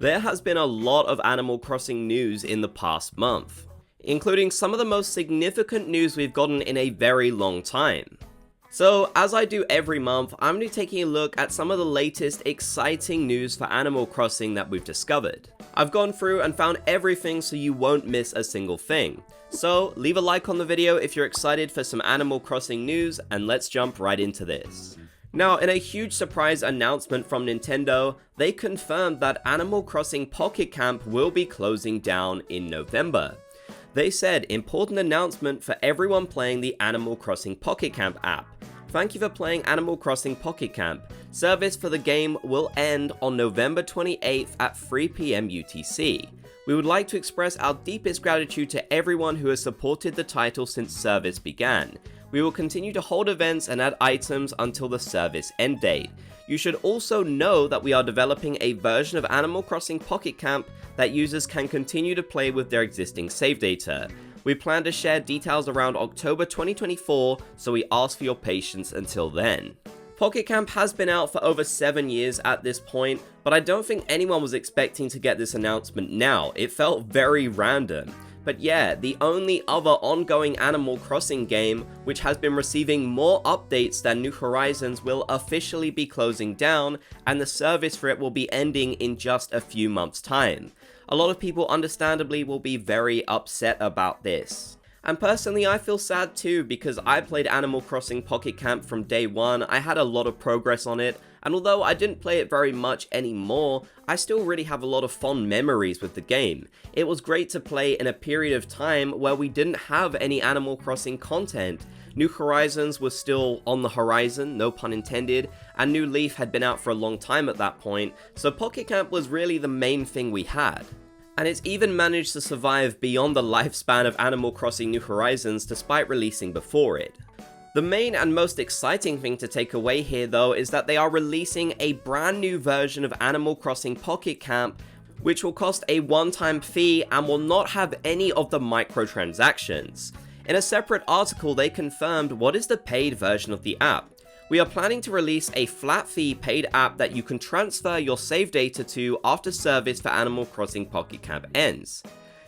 There has been a lot of Animal Crossing news in the past month, including some of the most significant news we've gotten in a very long time. So, as I do every month, I'm going to be taking a look at some of the latest exciting news for Animal Crossing that we've discovered. I've gone through and found everything so you won't miss a single thing. So, leave a like on the video if you're excited for some Animal Crossing news, and let's jump right into this. Now, in a huge surprise announcement from Nintendo, they confirmed that Animal Crossing Pocket Camp will be closing down in November. They said, important announcement for everyone playing the Animal Crossing Pocket Camp app. Thank you for playing Animal Crossing Pocket Camp. Service for the game will end on November 28th at 3 PM UTC. We would like to express our deepest gratitude to everyone who has supported the title since service began. We will continue to hold events and add items until the service end date. You should also know that we are developing a version of Animal Crossing Pocket Camp that users can continue to play with their existing save data. We plan to share details around October 2024, so we ask for your patience until then. Pocket Camp has been out for over 7 years at this point, but I don't think anyone was expecting to get this announcement now. It felt very random. But yeah, the only other ongoing Animal Crossing game which has been receiving more updates than New Horizons will officially be closing down, and the service for it will be ending in just a few months' time. A lot of people understandably will be very upset about this. And personally, I feel sad too, because I played Animal Crossing Pocket Camp from day one. I had a lot of progress on it, and although I didn't play it very much anymore, I still really have a lot of fond memories with the game. It was great to play in a period of time where we didn't have any Animal Crossing content. New Horizons was still on the horizon, no pun intended, and New Leaf had been out for a long time at that point, so Pocket Camp was really the main thing we had. And it's even managed to survive beyond the lifespan of Animal Crossing New Horizons despite releasing before it. The main and most exciting thing to take away here though is that they are releasing a brand new version of Animal Crossing Pocket Camp which will cost a one-time fee and will not have any of the microtransactions. In a separate article they confirmed what is the paid version of the app. We are planning to release a flat fee paid app that you can transfer your save data to after service for Animal Crossing Pocket Camp ends.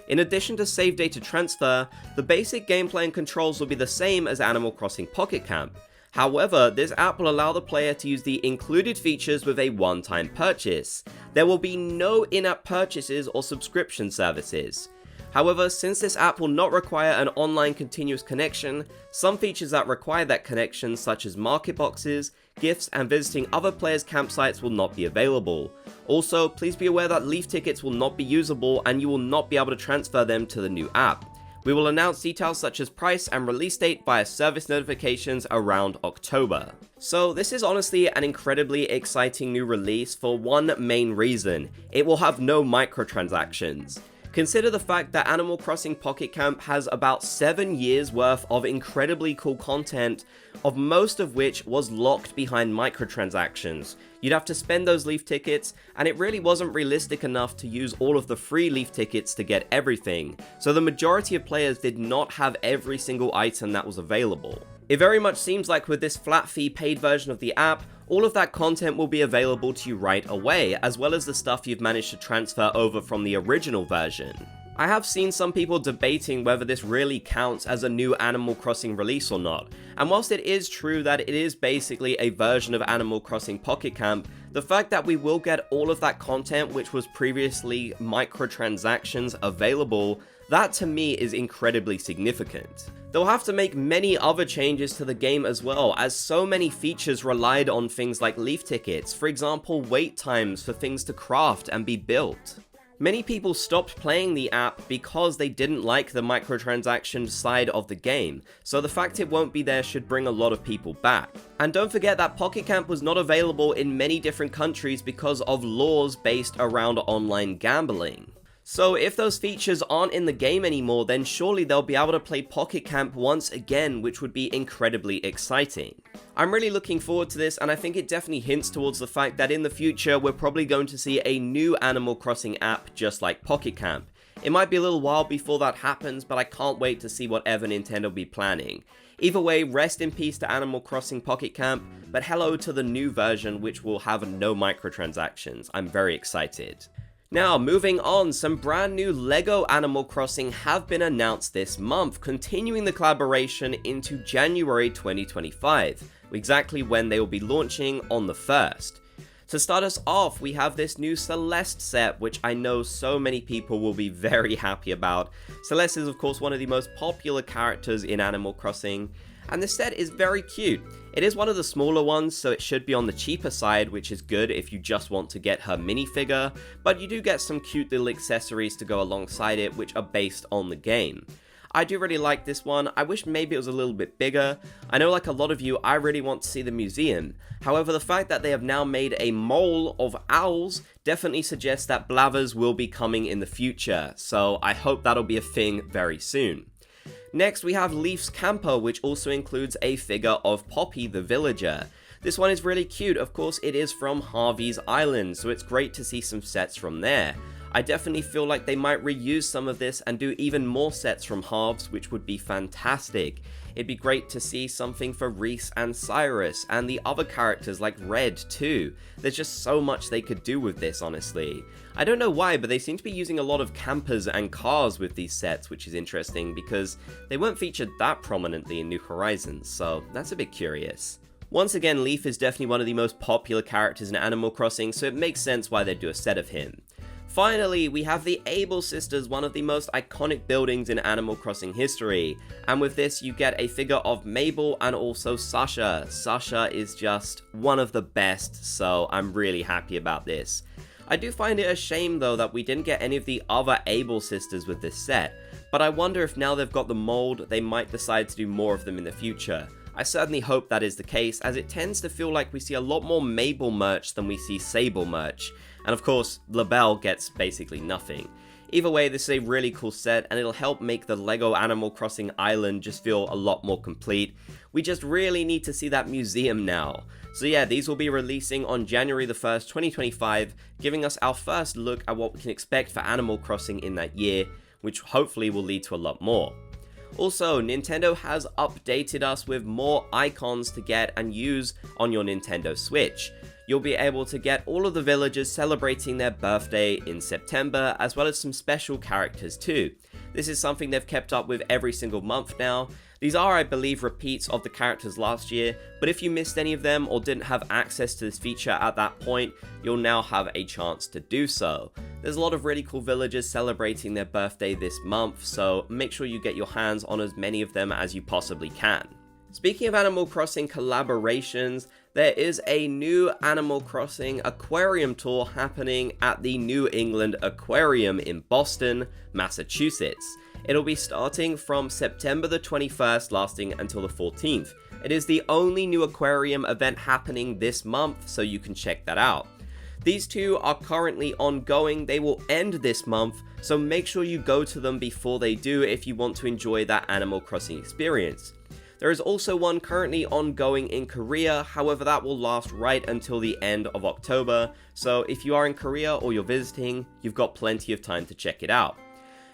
In addition to save data transfer, the basic gameplay and controls will be the same as Animal Crossing Pocket Camp. However, this app will allow the player to use the included features with a one-time purchase. There will be no in-app purchases or subscription services. However, since this app will not require an online continuous connection, some features that require that connection such as market boxes, gifts, and visiting other players' campsites will not be available. Also, please be aware that Leaf tickets will not be usable and you will not be able to transfer them to the new app. We will announce details such as price and release date via service notifications around October. So this is honestly an incredibly exciting new release for one main reason: it will have no microtransactions. Consider the fact that Animal Crossing Pocket Camp has about 7 years worth of incredibly cool content, of most of which was locked behind microtransactions. You'd have to spend those Leaf tickets, and it really wasn't realistic enough to use all of the free Leaf tickets to get everything, so the majority of players did not have every single item that was available. It very much seems like with this flat fee paid version of the app, all of that content will be available to you right away, as well as the stuff you've managed to transfer over from the original version. I have seen some people debating whether this really counts as a new Animal Crossing release or not, and whilst it is true that it is basically a version of Animal Crossing Pocket Camp, the fact that we will get all of that content which was previously microtransactions available, that to me is incredibly significant. They'll have to make many other changes to the game as well, as so many features relied on things like Leaf tickets, for example wait times for things to craft and be built. Many people stopped playing the app because they didn't like the microtransaction side of the game, so the fact it won't be there should bring a lot of people back. And don't forget that Pocket Camp was not available in many different countries because of laws based around online gambling. So if those features aren't in the game anymore, then surely they'll be able to play Pocket Camp once again, which would be incredibly exciting. I'm really looking forward to this, and I think it definitely hints towards the fact that in the future we're probably going to see a new Animal Crossing app just like Pocket Camp. It might be a little while before that happens, but I can't wait to see whatever Nintendo will be planning. Either way, rest in peace to Animal Crossing Pocket Camp, but hello to the new version which will have no microtransactions. I'm very excited. Now, moving on, some brand new LEGO Animal Crossing have been announced this month, continuing the collaboration into January 2025, exactly when they will be launching on the 1st. To start us off, we have this new Celeste set, which I know so many people will be very happy about. Celeste is of course one of the most popular characters in Animal Crossing, and this set is very cute. It is one of the smaller ones, so it should be on the cheaper side, which is good if you just want to get her minifigure, but you do get some cute little accessories to go alongside it, which are based on the game. I do really like this one. I wish maybe it was a little bit bigger. I know like a lot of you, I really want to see the museum. However, the fact that they have now made a mole of owls definitely suggests that Blavers will be coming in the future, so I hope that'll be a thing very soon. Next, we have Leaf's camper, which also includes a figure of Poppy the villager. This one is really cute. Of course, it is from Harvey's Island, so it's great to see some sets from there. I definitely feel like they might reuse some of this and do even more sets from Harv's, which would be fantastic. It'd be great to see something for Reese and Cyrus, and the other characters like Red too. There's just so much they could do with this, honestly. I don't know why, but they seem to be using a lot of campers and cars with these sets, which is interesting because they weren't featured that prominently in New Horizons, so that's a bit curious. Once again, Leaf is definitely one of the most popular characters in Animal Crossing, so it makes sense why they'd do a set of him. Finally, we have the Able Sisters, one of the most iconic buildings in Animal Crossing history, and with this you get a figure of Mabel and also Sasha. Sasha is just one of the best, so I'm really happy about this. I do find it a shame though that we didn't get any of the other Able Sisters with this set, but I wonder if now they've got the mold, they might decide to do more of them in the future. I certainly hope that is the case, as it tends to feel like we see a lot more Mabel merch than we see Sable merch. And of course, LaBelle gets basically nothing. Either way, this is a really cool set, and it'll help make the LEGO Animal Crossing Island just feel a lot more complete. We just really need to see that museum now. So yeah, these will be releasing on January the 1st, 2025, giving us our first look at what we can expect for Animal Crossing in that year, which hopefully will lead to a lot more. Also, Nintendo has updated us with more icons to get and use on your Nintendo Switch. You'll be able to get all of the villagers celebrating their birthday in September, as well as some special characters too. This is something they've kept up with every single month now. These are, I believe, repeats of the characters last year, but if you missed any of them or didn't have access to this feature at that point, you'll now have a chance to do so. There's a lot of really cool villagers celebrating their birthday this month, so make sure you get your hands on as many of them as you possibly can. Speaking of Animal Crossing collaborations, there is a new Animal Crossing aquarium tour happening at the New England Aquarium in Boston, Massachusetts. It'll be starting from September the 21st, lasting until the 14th. It is the only new aquarium event happening this month, so you can check that out. These two are currently ongoing. They will end this month, so make sure you go to them before they do if you want to enjoy that Animal Crossing experience. There is also one currently ongoing in Korea, however that will last right until the end of October, so if you are in Korea or you're visiting, you've got plenty of time to check it out.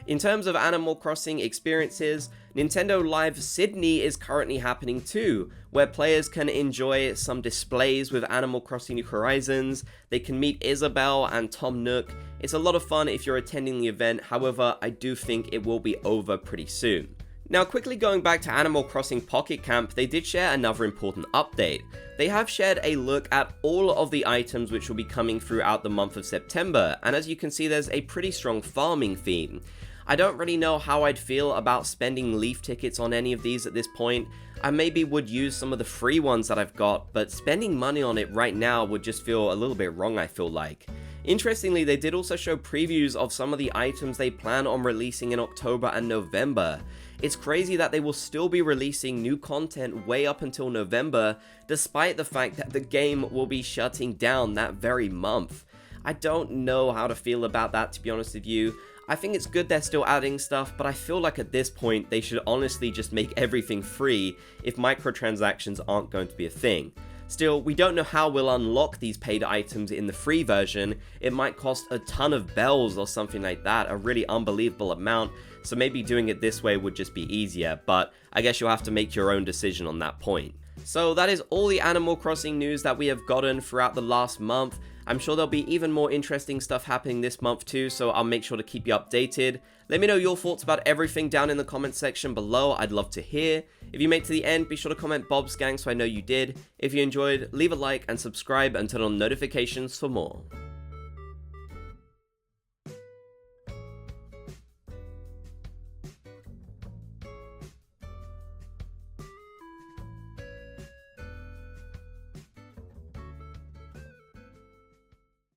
In terms of Animal Crossing experiences, Nintendo Live Sydney is currently happening too, where players can enjoy some displays with Animal Crossing New Horizons, they can meet Isabelle and Tom Nook. It's a lot of fun if you're attending the event, however I do think it will be over pretty soon. Now, quickly going back to Animal Crossing Pocket Camp, they did share another important update. They have shared a look at all of the items which will be coming throughout the month of September, and as you can see there's a pretty strong farming theme. I don't really know how I'd feel about spending Leaf tickets on any of these at this point. I maybe would use some of the free ones that I've got, but spending money on it right now would just feel a little bit wrong, I feel like. Interestingly, they did also show previews of some of the items they plan on releasing in October and November. It's crazy that they will still be releasing new content way up until November, despite the fact that the game will be shutting down that very month. I don't know how to feel about that, to be honest with you. I think it's good they're still adding stuff, but I feel like at this point they should honestly just make everything free if microtransactions aren't going to be a thing. Still, we don't know how we'll unlock these paid items in the free version. It might cost a ton of bells or something like that, a really unbelievable amount, so maybe doing it this way would just be easier, but I guess you'll have to make your own decision on that point. So that is all the Animal Crossing news that we have gotten throughout the last month. I'm sure there'll be even more interesting stuff happening this month too, so I'll make sure to keep you updated. Let me know your thoughts about everything down in the comment section below, I'd love to hear. If you made it to the end, be sure to comment Bob's Gang so I know you did. If you enjoyed, leave a like and subscribe and turn on notifications for more.